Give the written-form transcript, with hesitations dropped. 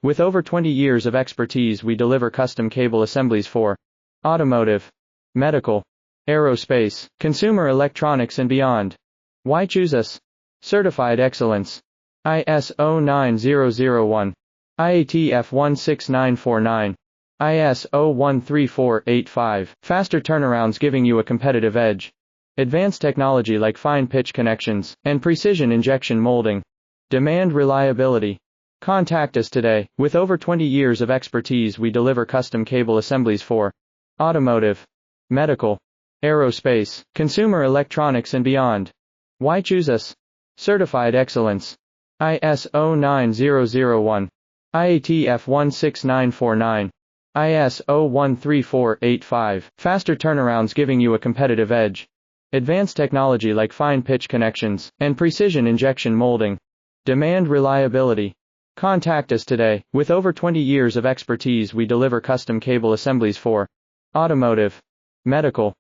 With over 20 years of expertise, we deliver custom cable assemblies for automotive, medical, aerospace, consumer electronics and beyond. Why choose us? Certified excellence. ISO 9001, IATF 16949, ISO 13485. Faster turnarounds giving you a competitive edge. Advanced technology like fine pitch connections and precision injection molding. Demand reliability. Contact us today. With over 20 years of expertise, we deliver custom cable assemblies for automotive, medical, aerospace, consumer electronics and beyond. Why choose us? Certified excellence. ISO 9001, IATF 16949, ISO 13485. Faster turnarounds giving you a competitive edge. Advanced technology like fine pitch connections and precision injection molding. Demand reliability. Contact us today. With over 20 years of expertise, we deliver custom cable assemblies for automotive, medical,